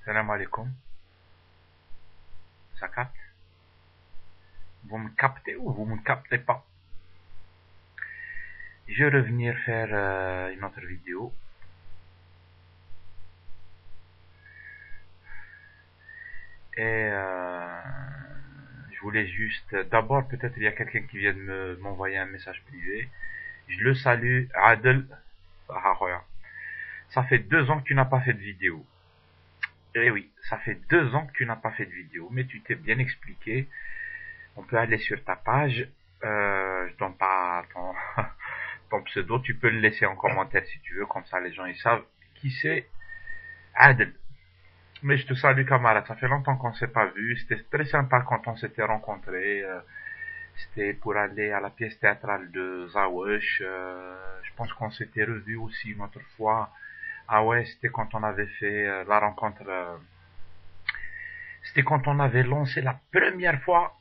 Salam alaikum. Ça capte? Vous me captez ou vous me captez pas? Je vais revenir faire une autre vidéo. Et je voulais juste... D'abord, peut-être il y a quelqu'un qui vient de m'envoyer un message privé. Je le salue. Adel. Ça fait 2 ans que tu n'as pas fait de vidéo. Eh oui, ça fait 2 ans que tu n'as pas fait de vidéo. Mais tu t'es bien expliqué. On peut aller sur ta page. Je donne pas ton pseudo. Tu peux le laisser en commentaire si tu veux. Comme ça, les gens ils savent qui c'est. Adel. Mais je te salue camarade, ça fait longtemps qu'on s'est pas vu, c'était très sympa quand on s'était rencontrés, c'était pour aller à la pièce théâtrale de Zawesh, je pense qu'on s'était revus aussi une autre fois, ah ouais, c'était quand on avait fait la rencontre, c'était quand on avait lancé la première fois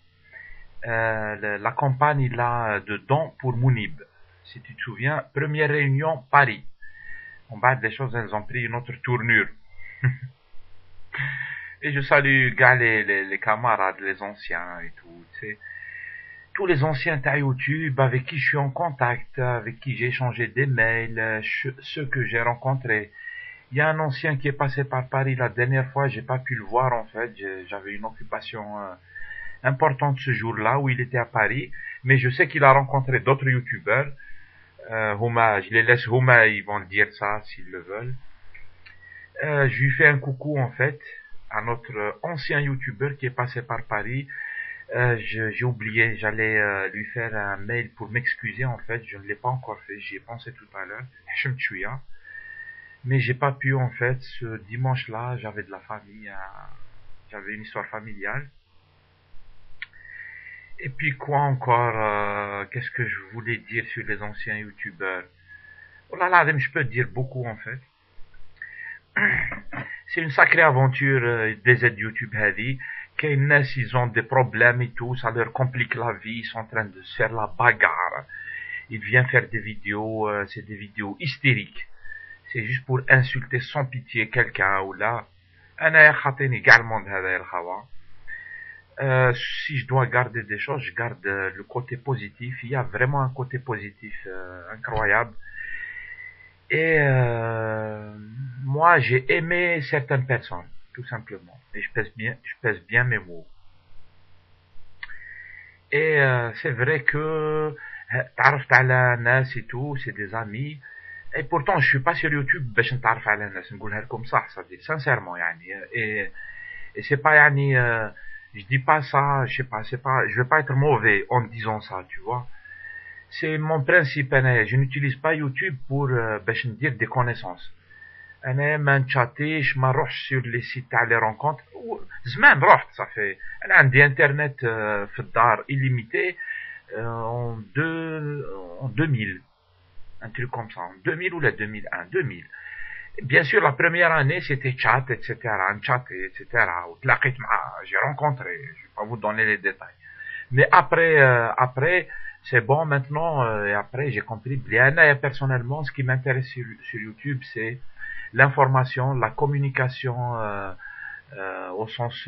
la campagne là de dons pour Mounib, si tu te souviens, première réunion Paris, en bas des choses elles ont pris une autre tournure. Et je salue gars, les camarades, les anciens et tout, tu sais. Tous les anciens de YouTube avec qui je suis en contact, avec qui j'ai échangé des mails, ceux que j'ai rencontrés. Il y a un ancien qui est passé par Paris la dernière fois, j'ai pas pu le voir en fait, j'avais une occupation importante ce jour-là où il était à Paris, mais je sais qu'il a rencontré d'autres YouTubeurs. Houma, je les laisse Houma, ils vont dire ça s'ils le veulent. Je lui fais un coucou en fait à notre ancien youtubeur qui est passé par Paris. J'ai oublié, j'allais lui faire un mail pour m'excuser en fait, je ne l'ai pas encore fait, j'y ai pensé tout à l'heure, mais j'ai pas pu en fait, ce dimanche-là, j'avais de la famille, j'avais une histoire familiale. Et puis quoi encore, qu'est-ce que je voulais dire sur les anciens youtubeurs? Oh là là, je peux dire beaucoup en fait. C'est une sacrée aventure des aides YouTube heavy. Ils ont des problèmes et tout, ça leur complique la vie, ils sont en train de se faire la bagarre. Ils viennent faire des vidéos, c'est des vidéos hystériques. C'est juste pour insulter sans pitié quelqu'un ou là. Si je dois garder des choses, je garde le côté positif. Il y a vraiment un côté positif incroyable. Et moi, j'ai aimé certaines personnes, tout simplement. Et je pèse bien mes mots. Et c'est vrai que تعرفت على ناس et tout, c'est des amis. Et pourtant, je suis pas sur YouTube باش نتعرف على ناس. نقولها لكم صح, ça dit sincèrement يعني. Et c'est pas يعني, je dis pas ça, je sais pas, c'est pas, je veux pas être mauvais en disant ça, tu vois. C'est mon principe, je n'utilise pas YouTube pour باش ندير des connaissances. انا ما نشاتيش, ما نروحش sur les sites تاع les rencontres. زمان رحت, ça fait, انا عندي انترنت في الدار illimité en 2000, un truc comme ça, en 2000 ou la 2001, 2000. Bien sûr, la première année, c'était chat, etc., un chat, etc., j'ai rencontré, je vais pas vous donner les détails. Mais après, c'est bon maintenant, et après, j'ai compris bien, et personnellement, ce qui m'intéresse sur YouTube, c'est l'information, la communication, au sens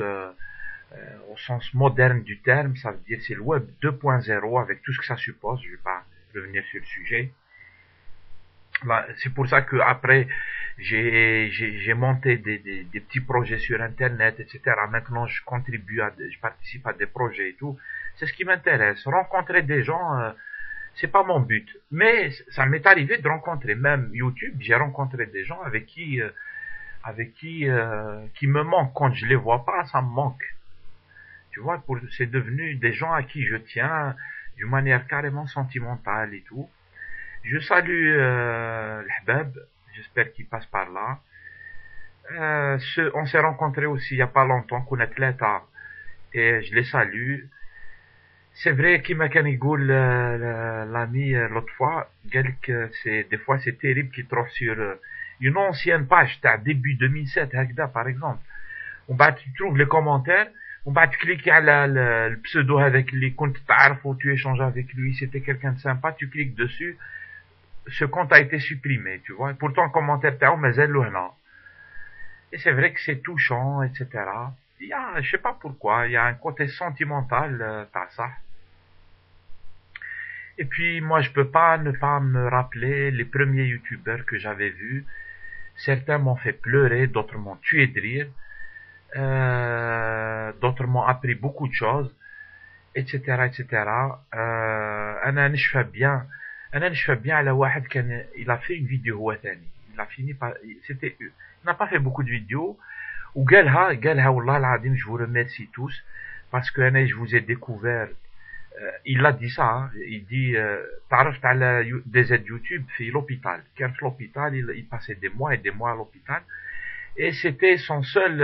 moderne du terme, ça veut dire c'est le web 2.0 avec tout ce que ça suppose, je vais pas revenir sur le sujet. C'est pour ça que après j'ai monté des petits projets sur internet, etc. Maintenant je participe à des projets et tout. C'est ce qui m'intéresse. Rencontrer des gens, c'est pas mon but. Mais ça m'est arrivé de rencontrer, même YouTube, j'ai rencontré des gens avec qui me manquent. Quand je les vois pas, ça me manque. Tu vois, c'est devenu des gens à qui je tiens d'une manière carrément sentimentale et tout. Je salue l'Hbab, j'espère qu'il passe par là. On s'est rencontrés aussi il n'y a pas longtemps, qu'on est tlata, et je les salue. C'est vrai qu'il m'a l'ami l'autre fois, des fois c'est terrible qu'il trouve sur une ancienne page, début 2007, par exemple. Tu trouves les commentaires, tu cliques sur le pseudo avec les comptes où tu échanges avec lui, c'était quelqu'un de sympa, tu cliques dessus, ce compte a été supprimé, tu vois. Et pourtant, le commentaire تاعو مازال له هنا. Et c'est vrai que c'est touchant, etc. Je sais pas pourquoi, il y a un côté sentimental, t'as ça. Et puis moi je peux pas ne pas me rappeler les premiers youtubeurs que j'avais vus. Certains m'ont fait pleurer, d'autres m'ont tué de rire, d'autres m'ont appris beaucoup de choses, etc. etc. انا نشفى bien انا نشفى bien على واحد كان il a fait une vidéo هو ثاني. Il a fini par il n'a pas fait beaucoup de vidéos وقالها والله العظيم. Je vous remercie tous parce que je vous ai découvert. Il a dit ça, hein. Il dit تعرفت على des aides YouTube في l'hôpital. كان في l'hôpital, il passait des mois et des mois à l'hôpital et c'était son seul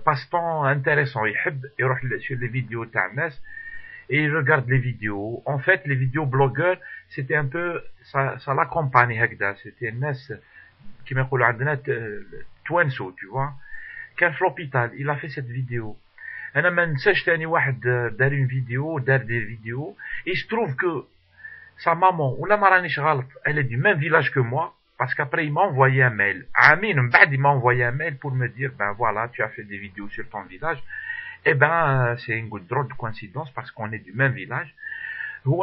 passe-temps intéressant. يحب يروح sur les vidéos تاع الناس et il regarde les vidéos. En fait, les vidéos blogueurs, c'était un peu ça l'accompagne هكذا. C'était الناس كما يقولوا عندنا توانسو, tu vois. كان في l'hôpital, il a fait cette vidéo. انا ما ننساش ثاني واحد دار une vidéo, دار des vidéos et il se trouve que sa maman, ولا ما رانيش غلط, elle est du même village que moi, parce qu'après il m'a envoyé un mail. عامين من بعد il m'a envoyé un mail pour me dire ben voilà, tu as fait des vidéos sur ton village. Eh ben c'est une drôle de coïncidence parce qu'on est du même village.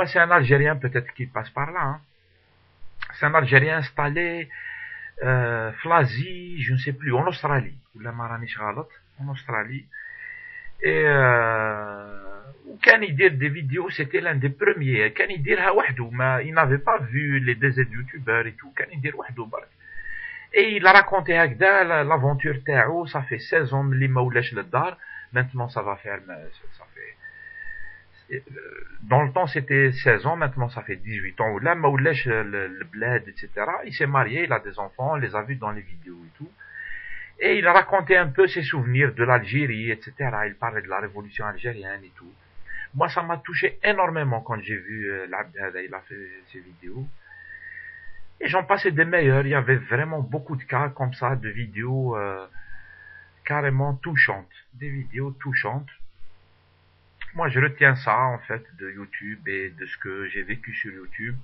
C'est un Algérien, peut-être qu'il passe par là, hein. C'est un Algérien installé Flasie, je ne sais plus, en Australie. ولا ما رانيش غلط, en Australie. Et وكان يدير des vidéos, c'était l'un des premiers. كان يديرها وحده, il n'avait pas vu les deux youtubeurs et tout. كان يدير وحده برك. Et il a raconté هكذا l'aventure تاعو. Ça fait 16 ans اللي ما ولاش للدار. Maintenant ça va faire ça fait dans le temps c'était 16 ans, maintenant ça fait 18 ans. Là ما ولاش le bled, etc. Il s'est marié, il a des enfants, on les a vus dans les vidéos et tout. Et il a raconté un peu ses souvenirs de l'Algérie, etc. Il parlait de la révolution algérienne et tout. Moi, ça m'a touché énormément quand j'ai vu l'Abd Hada, il a fait ses vidéos. Et j'en passais des meilleurs. Il y avait vraiment beaucoup de cas comme ça, de vidéos carrément touchantes. Des vidéos touchantes. Moi, je retiens ça, en fait, de YouTube et de ce que j'ai vécu sur YouTube.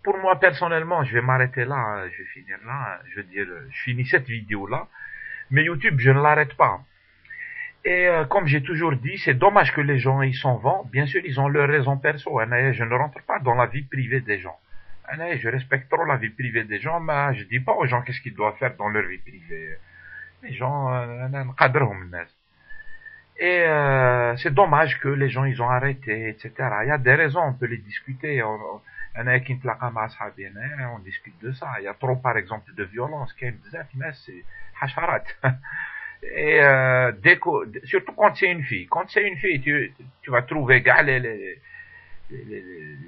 Pour moi, personnellement, je vais m'arrêter là, je vais finir là, je veux dire, je finis cette vidéo-là, mais YouTube, je ne l'arrête pas. Et comme j'ai toujours dit, c'est dommage que les gens, ils s'en vont. Bien sûr, ils ont leurs raisons perso. Je ne rentre pas dans la vie privée des gens. Je respecte trop la vie privée des gens, mais je dis pas aux gens qu'est-ce qu'ils doivent faire dans leur vie privée. Les gens, et c'est dommage que les gens, ils ont arrêté, etc. Il y a des raisons, on peut les discuter. On discute de ça. Il y a trop, par exemple, de violence. C'est hacharat. Et surtout quand c'est une fille. Quand c'est une fille, tu vas trouver les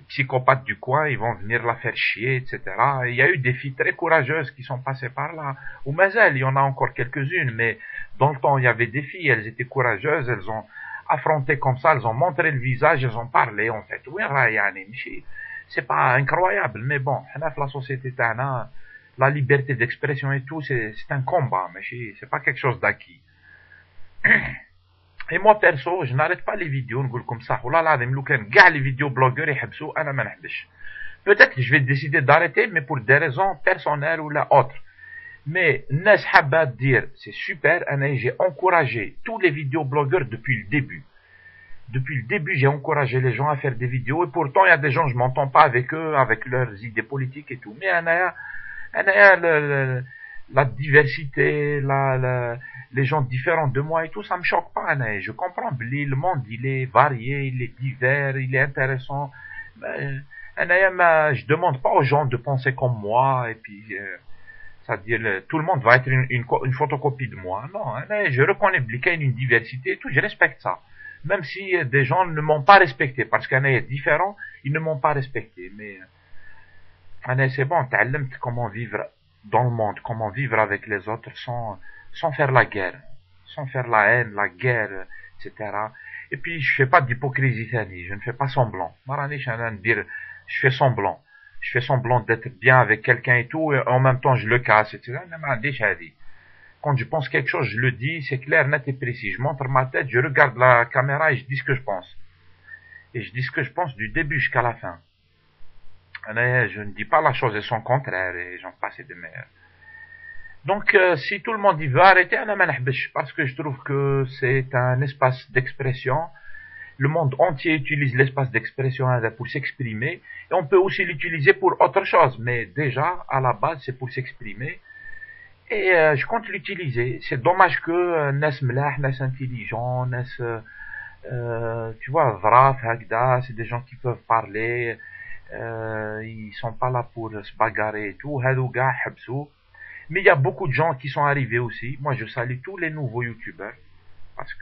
psychopathes du coin, ils vont venir la faire chier, etc. Et il y a eu des filles très courageuses qui sont passées par là. Ou Mazel, il y en a encore quelques-unes, mais dans le temps, il y avait des filles, elles étaient courageuses, elles ont affronté comme ça, elles ont montré le visage, elles ont parlé, en fait. C'est pas incroyable, mais bon, la société, la liberté d'expression et tout, c'est un combat, mais c'est pas quelque chose d'acquis. Et moi, perso, je n'arrête pas les vidéos, نقول comme ça. Oh là là, لو كان كاع les vidéos blogueurs يحبسوا, أنا ما نحبش. Peut-être que je vais décider d'arrêter, mais pour des raisons personnelles ou la autres. Mais, الناس حابة dire, c'est super, j'ai encouragé tous les vidéoblogueurs depuis le début. Depuis le début, j'ai encouragé les gens à faire des vidéos, et pourtant, il y a des gens, je m'entends pas avec eux, avec leurs idées politiques et tout. Mais la diversité, les gens différents de moi et tout, ça me choque pas. Je comprends, le monde, il est varié, il est divers, il est intéressant. Mais, je demande pas aux gens de penser comme moi, et puis, c'est-à-dire, tout le monde va être une photocopie de moi. Non, je reconnais qu'il y a une diversité et tout, je respecte ça. Même si des gens ne m'ont pas respecté, parce qu'un est différent, ils ne m'ont pas respecté. Mais, c'est bon, t'as comment vivre dans le monde, comment vivre avec les autres sans faire la guerre, sans faire la haine, la guerre, etc. Et puis, je fais pas d'hypocrisie, je ne fais pas semblant. Je fais semblant. Je fais semblant d'être bien avec quelqu'un et tout, et en même temps, je le casse, etc. Quand je pense quelque chose, je le dis, c'est clair, net et précis. Je montre ma tête, je regarde la caméra et je dis ce que je pense. Et je dis ce que je pense du début jusqu'à la fin. Je ne dis pas la chose et son contraire, et j'en passe des meilleurs. Donc, si tout le monde y veut arrêter, أنا ما نحبش, parce que je trouve que c'est un espace d'expression. Le monde entier utilise l'espace d'expression pour s'exprimer, et on peut aussi l'utiliser pour autre chose, mais déjà, à la base, c'est pour s'exprimer, et je compte l'utiliser. C'est dommage que ناس ملاح, ناس intelligents, ناس, tu vois, ظراف هكذا, c'est des gens qui peuvent parler, ils sont pas là pour se bagarrer et tout, هادو كاع حبسوا. Mais il y a beaucoup de gens qui sont arrivés aussi. Moi, je salue tous les nouveaux youtubeurs, parce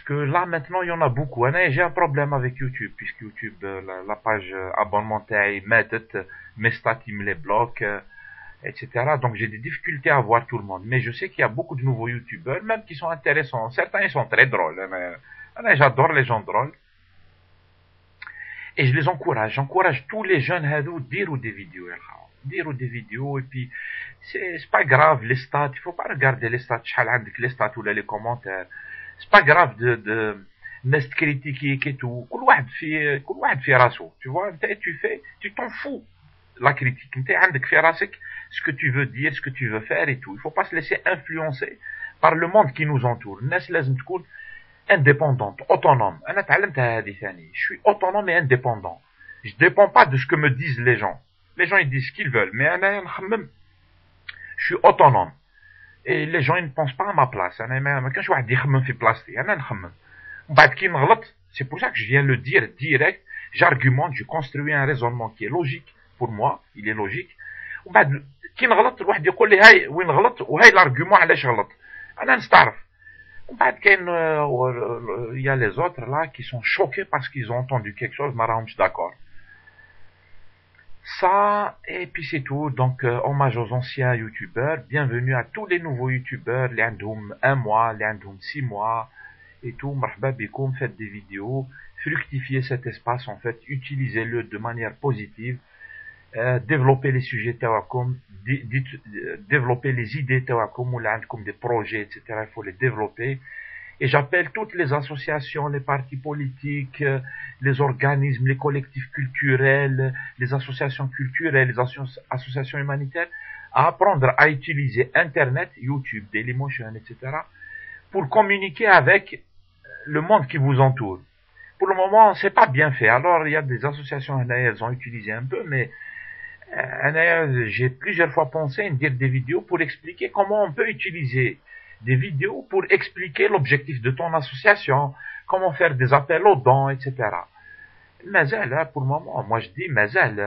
que là, maintenant, il y en a beaucoup. J'ai un problème avec YouTube, puisque YouTube, la page abonnement تاعي ماتت, mes stats, ils me les bloquent, etc. Donc, j'ai des difficultés à voir tout le monde. Mais je sais qu'il y a beaucoup de nouveaux youtubeurs, même qui sont intéressants. Certains, ils sont très drôles. J'adore les gens drôles. Et je les encourage. J'encourage tous les jeunes à dire des vidéos. Dire des vidéos, et puis c'est pas grave les stats, il faut pas regarder les stats, les stats ou les commentaires, c'est pas grave de nest critiquer et tout, كل واحد في راسه, tu vois, tu t'en fous la critique, انت عندك في راسك ce que tu veux dire, ce que tu veux faire et tout. Il faut pas se laisser influencer par le monde qui nous entoure. الناس لازم تكون indépendante, autonome. انا تعلمتها هذه ثاني, je suis autonome et indépendant, je dépends pas de ce que me disent les gens. Les gens, ils disent ce qu'ils veulent, mais je suis autonome. Et les gens, ils ne pensent pas à ma place. C'est pour ça que je viens le dire direct. J'argumente, je construis un raisonnement qui est logique. Pour moi, il est logique. كي نغلط الواحد يقول لي هاي وين غلط وهاي l'argument علاش غلط. أنا نستعرف. وبعد كاين il y a les autres là qui sont choqués parce qu'ils ont entendu quelque chose, ما راهمش d'accord. Ça, et puis c'est tout. Donc, hommage aux anciens youtubeurs. Bienvenue à tous les nouveaux youtubeurs. Les عندهم 1 mois, les عندهم 6 mois. Et tout. مرحبا بكم, faites des vidéos. Fructifiez cet espace, en fait. Utilisez-le de manière positive. Développez les sujets تاعكم. Développez les idées تاعكم. ولا عندكم des projets, etc. Il faut les développer. Et j'appelle toutes les associations, les partis politiques, les organismes, les collectifs culturels, les associations culturelles, les associations humanitaires, à apprendre à utiliser Internet, YouTube, Dailymotion, etc., pour communiquer avec le monde qui vous entoure. Pour le moment, c'est pas bien fait. Alors, il y a des associations, elles ont utilisé un peu, mais j'ai plusieurs fois pensé à dire des vidéos pour expliquer comment on peut utiliser des vidéos pour expliquer l'objectif de ton association, comment faire des appels aux dons, etc. مازال, pour le moment, moi je dis مازال,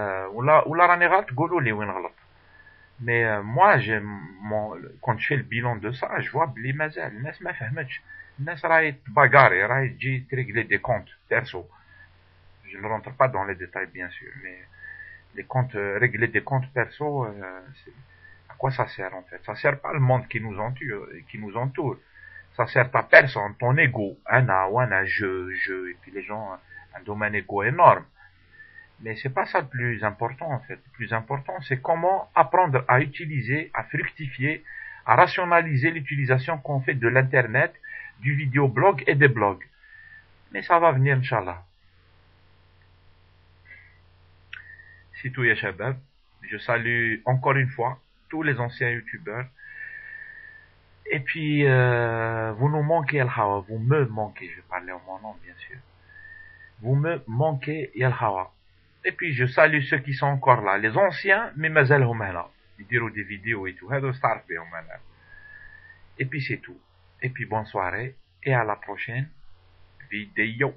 ولا راني غلط قولوا لي وين غلط. Mais moi, quand je fais le bilan de ça, je vois بلي مازال الناس ما فهمتش. الناس راهي تباغاري, راهي تجي تريغلي des comptes perso. Je ne rentre pas dans les détails bien sûr, mais les comptes, régler des comptes perso, à quoi ça sert en fait? Ça sert pas le monde qui nous entoure. Ça sert ta personne, ton ego, un je, et puis les gens, un domaine égo énorme. Mais c'est pas ça le plus important en fait. Le plus important, c'est comment apprendre à utiliser, à fructifier, à rationaliser l'utilisation qu'on fait de l'internet, du vidéoblog et des blogs. Mais ça va venir, Inch'Allah. C'est tout, ya shabab. Je salue encore une fois tous les anciens youtubeurs. Et puis, vous nous manquez, Al-Hawa. Vous me manquez. Je vais parler en mon nom, bien sûr. Vous me manquez, Al-Hawa. Et puis, je salue ceux qui sont encore là. Les anciens, mais mazalhum hna. Ils diront des vidéos et tout. Et puis, c'est tout. Et puis, bonne soirée. Et à la prochaine vidéo.